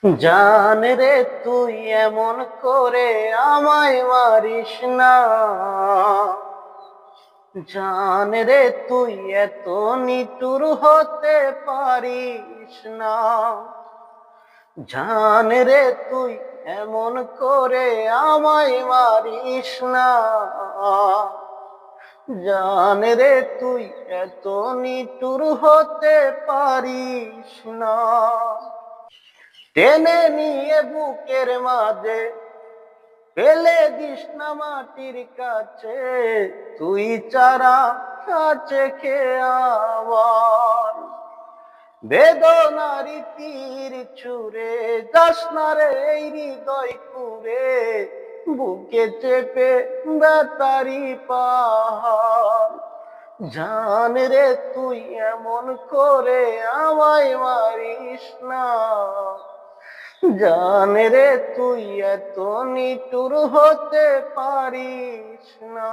জান রে তুই এমন করে আমায় মারিস না। জান রে তুই এত নিঠুর হতে পারিস না। জান রে তুই এমন করে আমায় মারিস না। জান রে তুই এত নিঠুর হতে পারিস না। টেনে নিয়ে বুকের মাঝে ফেলে দিস না মাটির কাছে, তুই চারা কাছে খেয়ে আমার বেদনারি তীর ছুঁড়ে যাস না রে এই হৃদয় কুড়ে, বুকে চেপে বেতারি পাহাড়। জান রে তুই এমন করে আমায় মারিস না। জান রে তুই এত নিঠুর হতে পারিস না।